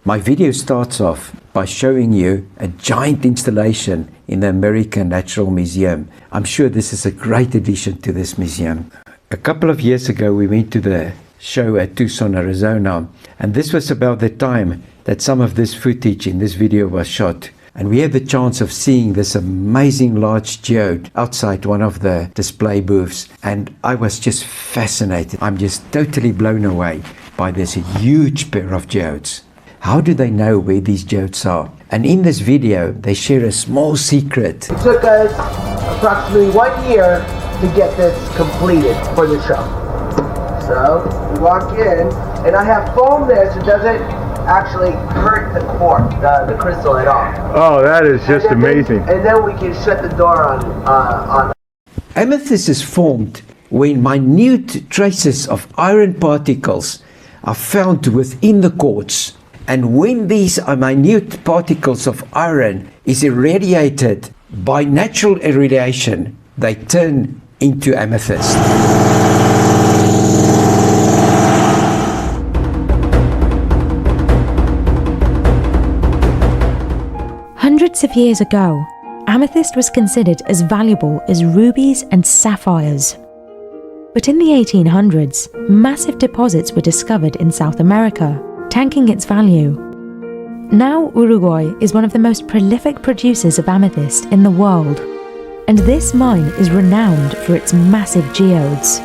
My video starts off by showing you a giant installation in the American Natural Museum. I'm sure this is a great addition to this museum. A couple of years ago we went to the show at Tucson, Arizona, and this was about the time that some of this footage in this video was shot. And we had the chance of seeing this amazing large geode outside one of the display booths, and I was just fascinated. I'm just totally blown away by this huge pair of geodes. How do they know where these geodes are? And in this video, they share a small secret. It took us approximately 1 year to get this completed for the show. So, we walk in, and I have foam there so it doesn't actually hurt the quartz, the crystal at all. Oh, that is just amazing. And then we can shut the door on. Amethyst is formed when minute traces of iron particles are found within the quartz. And when these minute particles of iron is irradiated by natural irradiation, they turn into amethyst. Hundreds of years ago, amethyst was considered as valuable as rubies and sapphires. But in the 1800s, massive deposits were discovered in South America, tanking its value. Now Uruguay is one of the most prolific producers of amethyst in the world, and this mine is renowned for its massive geodes.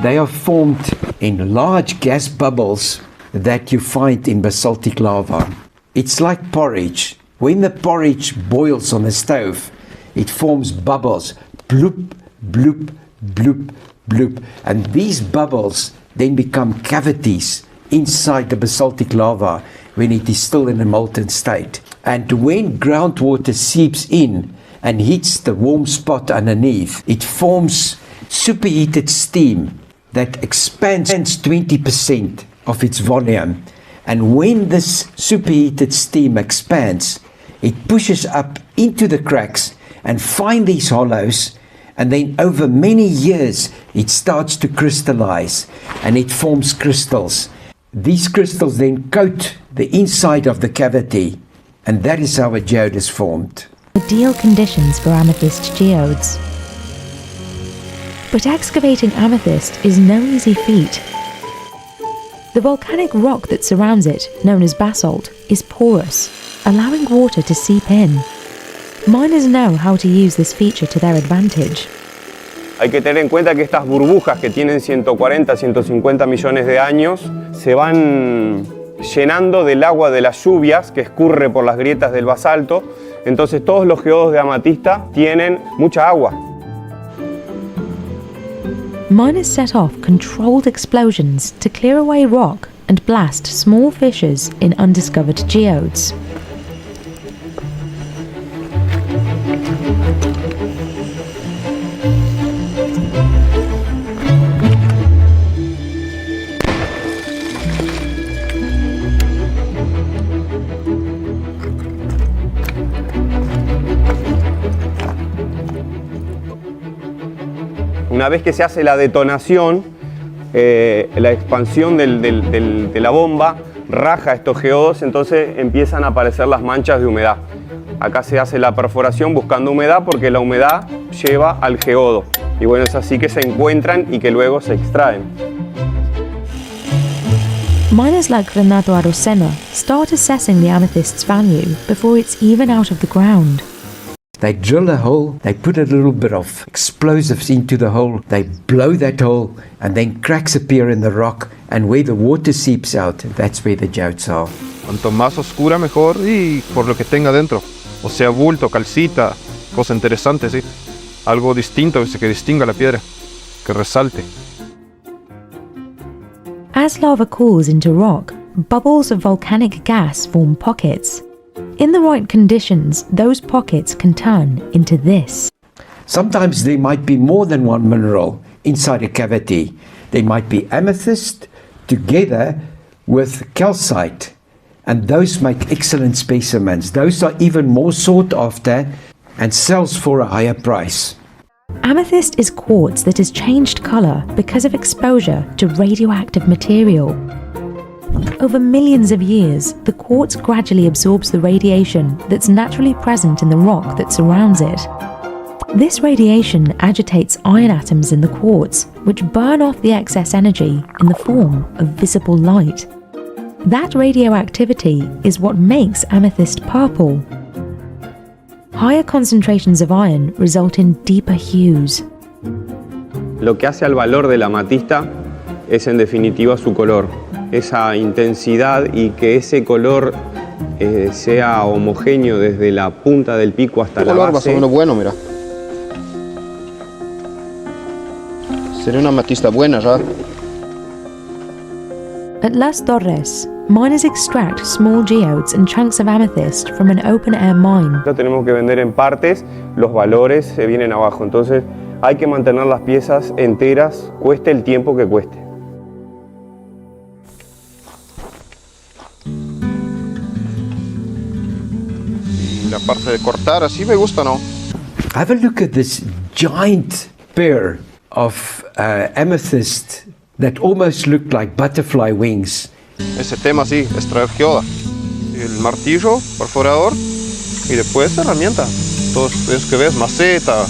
They are formed in large gas bubbles that you find in basaltic lava. It's like porridge. When the porridge boils on the stove, it forms bubbles, bloop, bloop, bloop, bloop, and these bubbles then become cavities inside the basaltic lava when it is still in a molten state. And when groundwater seeps in and hits the warm spot underneath, it forms superheated steam that expands 20% of its volume. And when this superheated steam expands, it pushes up into the cracks and finds these hollows, and then over many years it starts to crystallize and it forms crystals. These crystals then coat the inside of the cavity, and that is how a geode is formed. Ideal conditions for amethyst geodes. But excavating amethyst is no easy feat. The volcanic rock that surrounds it, known as basalt, is porous, allowing water to seep in. Miners know how to use this feature to their advantage. Hay que tener en cuenta que estas burbujas que tienen 140, 150 millones de años se van llenando del agua de las lluvias que escurre por las grietas del basalto. Entonces todos los geodos de amatista tienen mucha agua. Miners set off controlled explosions to clear away rock and blast small fissures in undiscovered geodes. Una vez que se hace la detonación, la expansión de la bomba raja estos geodos, entonces empiezan a aparecer las manchas de humedad. Acá se hace la perforación buscando humedad porque la humedad lleva al geodo. Y bueno, es así que se encuentran y que luego se extraen. Miners like Renato Arocena start assessing the amethyst's value before it's even out of the ground. They drill a hole, they put a little bit of explosives into the hole, they blow that hole, and then cracks appear in the rock, and where the water seeps out, that's where the geodes are. Cuanto más oscura mejor, y por lo que tenga dentro. O sea, bulto, calcita, cosa interesante, sí. Algo distinto que distinga la piedra, que resalte. As lava cools into rock, bubbles of volcanic gas form pockets. In the right conditions, those pockets can turn into this. Sometimes there might be more than one mineral inside a cavity. There might be amethyst together with calcite, and those make excellent specimens. Those are even more sought after and sells for a higher price. Amethyst is quartz that has changed color because of exposure to radioactive material. Over millions of years, the quartz gradually absorbs the radiation that's naturally present in the rock that surrounds it. This radiation agitates iron atoms in the quartz, which burn off the excess energy in the form of visible light. That radioactivity is what makes amethyst purple. Higher concentrations of iron result in deeper hues. Lo que hace al valor de la amatista es en definitiva su color, esa intensidad y que ese color sea homogéneo desde la punta del pico hasta la color base. más o menos bueno, mira. Sería una amatista buena, ¿verdad? At Las Torres, miners extract small geodes and chunks of amethyst from an open-air mine. Lo tenemos que vender en partes, los valores se vienen abajo, entonces hay que mantener las piezas enteras, cueste el tiempo que cueste. Y la parte de cortar, así me gusta, ¿no? Have a look at this giant pair of amethyst that almost look like butterfly wings. Ese tema así, extraer geoda. El martillo, perforador y después herramienta. Todo eso que ves, maceta.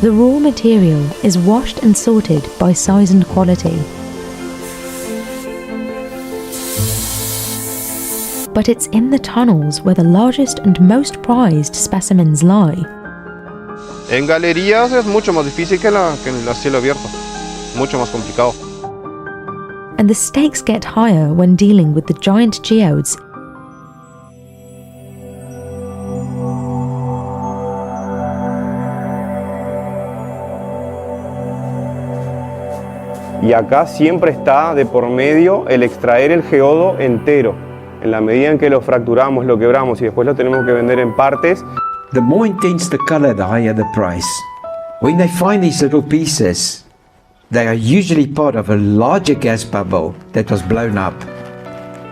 The raw material is washed and sorted by size and quality. But it's in the tunnels where the largest and most prized specimens lie. En galerías es mucho más difícil que en el cielo abierto. Mucho más complicado. And the stakes get higher when dealing with the giant geodes. Y acá siempre está de por medio el extraer el geodo entero. En la medida en que lo fracturamos, lo quebramos y después lo tenemos que vender en partes. The more intense the color, the higher the price. When they find these little pieces, they are usually part of a larger gas bubble that was blown up.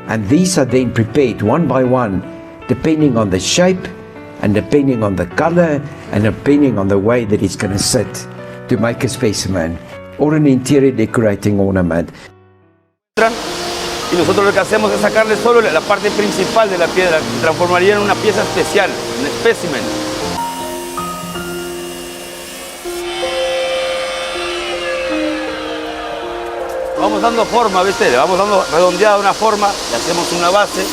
And these are then prepared one by one, depending on the shape and depending on the color and depending on the way that it's going to sit to make a specimen or an interior decorating ornament. Y nosotros lo que hacemos es sacarle solo la parte principal de la piedra, que transformaría en una pieza especial, un specimen. Vamos dando forma, ¿viste? Le vamos dando redondeada una forma, le hacemos una base.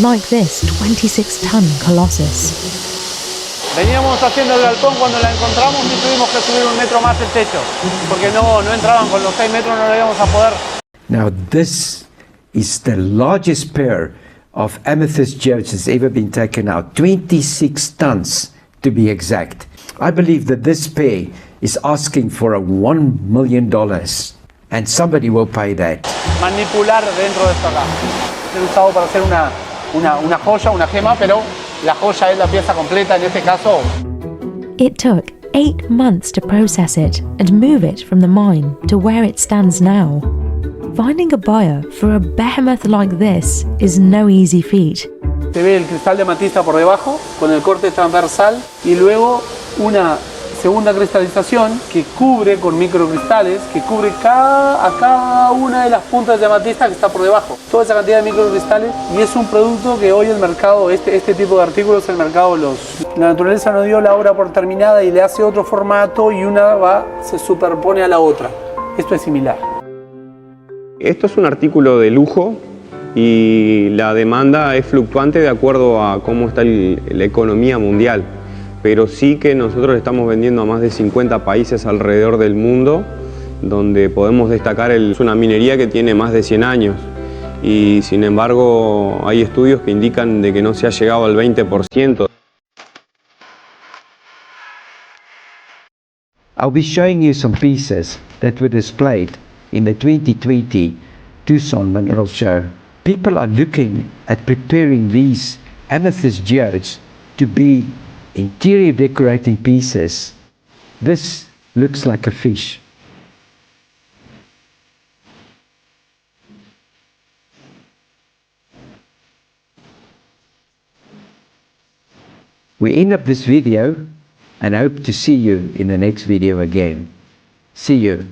Like this 26-ton colossus. Veníamos haciendo el galpón cuando la encontramos y tuvimos que subir 1 metro más el techo, porque no entraban con los 6 metros, no lo íbamos a poder. Now this is the largest pair of amethyst geodes that's ever been taken out, 26 tons to be exact. I believe that this pair is asking for a $1 million and somebody will pay that. Manipular dentro de esto acá. Ser usado para hacer una joya, una gema, pero la joya es la pieza completa en este caso. It took 8 months to process it and move it from the mine to where it stands now. Finding a buyer for a behemoth like this is no easy feat. Se ve el cristal de amatista por debajo, con el corte transversal, y luego una segunda cristalización que cubre con microcristales, que cubre a cada una de las puntas de amatista que está por debajo. Toda esa cantidad de microcristales, y es un producto que hoy el mercado, este tipo de artículos, el mercado la naturaleza nos dio la obra por terminada y le hace otro formato y una se superpone a la otra. Esto es similar. Esto es un artículo de lujo y la demanda es fluctuante de acuerdo a cómo está la economía mundial. Pero sí que nosotros estamos vendiendo a más de 50 países alrededor del mundo, donde podemos destacar es una minería que tiene más de 100 años y sin embargo hay estudios que indican de que no se ha llegado al 20%. I'll be showing you some pieces that were displayed in the 2020 Tucson Mineral Show. People are looking at preparing these amethyst geodes to be interior decorating pieces. This looks like a fish. We end up this video and hope to see you in the next video again. See you.